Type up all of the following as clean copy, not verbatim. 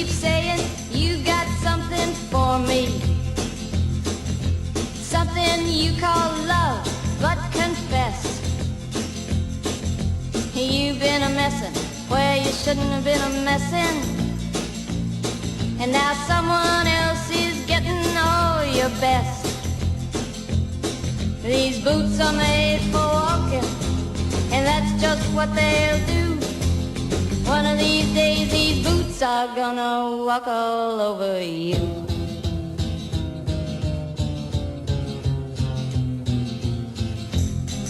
keep saying you got something for me, something you call love, but confess you've been a messin' where you shouldn't have been a messin', and now someone else is getting all your best. These boots are made for walking, and that's just what they'll do. One of these days these boots are gonna walk all over you.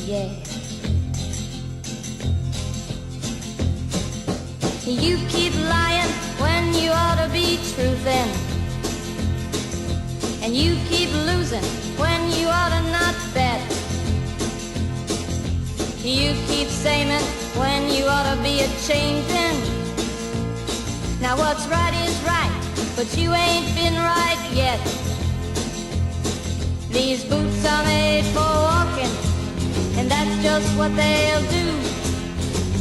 Yeah. You keep lying when you ought to be truthin', and you keep losing when you ought to not bet. You keep saying when you ought to be a-changin'. Now what's right is right, but you ain't been right yet. These boots are made for walking, and that's just what they'll do.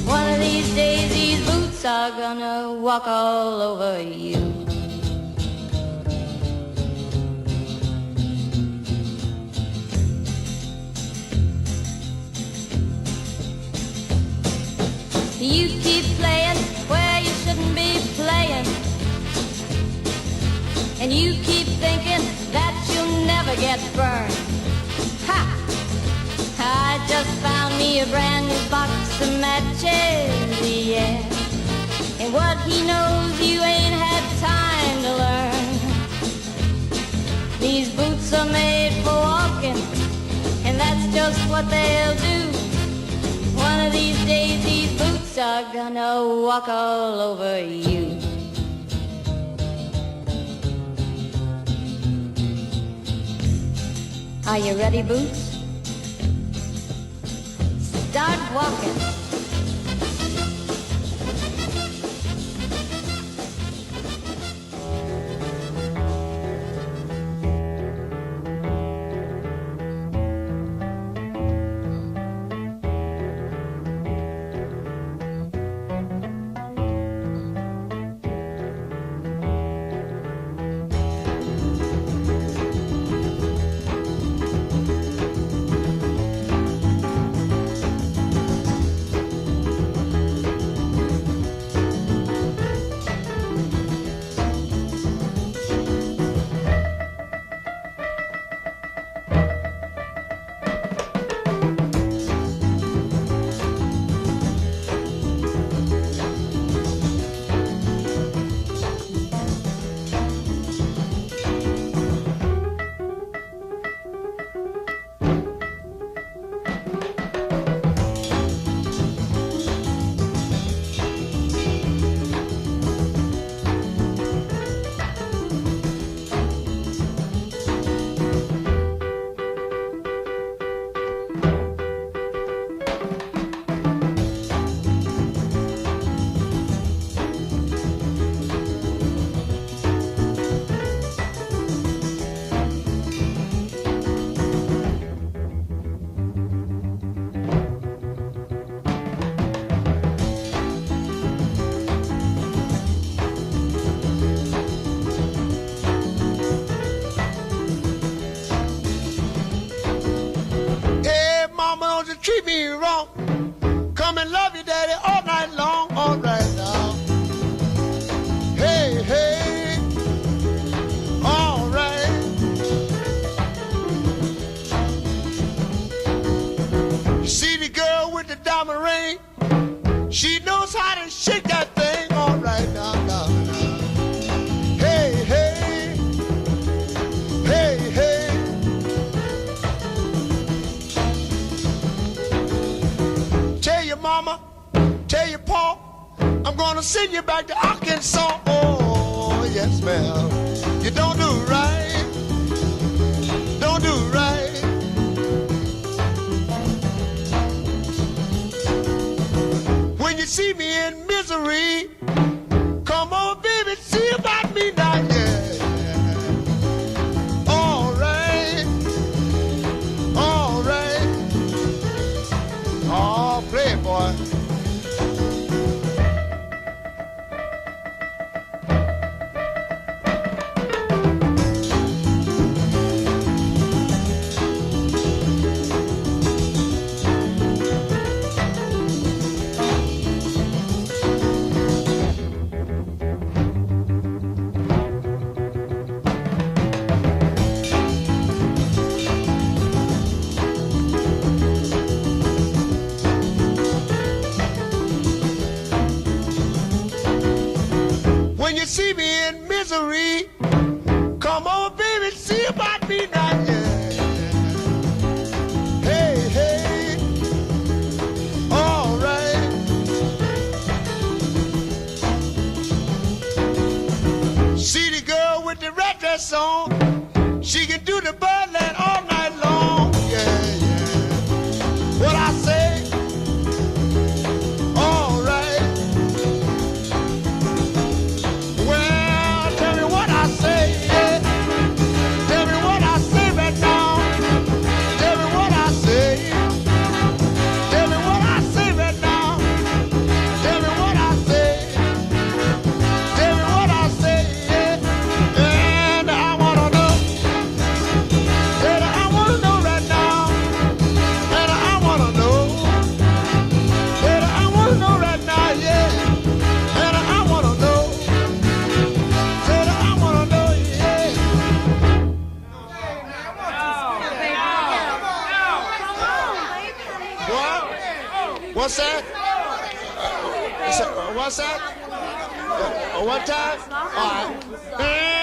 One of these days these boots are gonna walk all over you. You keep playing where you shouldn't be playing, and you keep thinking that you'll never get burned. Ha! I just found me a brand new box of matches, yeah, and what he knows you ain't had time to learn. These boots are made for walking, and that's just what they'll do. One of these days these boots are gonna walk all over you. Are you ready, Boots? Start walking. Treat me wrong. Come and love you, daddy, all night long. All right now. Hey, hey. All right. You see the girl with the diamond ring? She knows how to shake that thing. All right now, now, now. Hey, hey. Hey, hey. Mama, tell your pa, I'm gonna send you back to Arkansas. Oh, yes, ma'am. You don't do right. Don't do right. When you see me in misery, come on, baby, see about me now, yeah. All right. All right. Oh, play it, boy. see me in misery, come on, baby, see about me now, yeah. Hey, hey, all right. See the girl with the red dress on, she can do the birdland all night long, yeah, yeah. What I say? All right. Well, tell me what I say, yeah. Tell me what I say right now. Tell me what I say. Tell me what I say right now. Tell me what I say. Tell me what I say, yeah. And I wanna know. And I wanna know right now. And I wanna know. And I wanna know right now, yeah. And I wanna know. And I wanna know, yeah. What? What's that? What's that? One time? All right.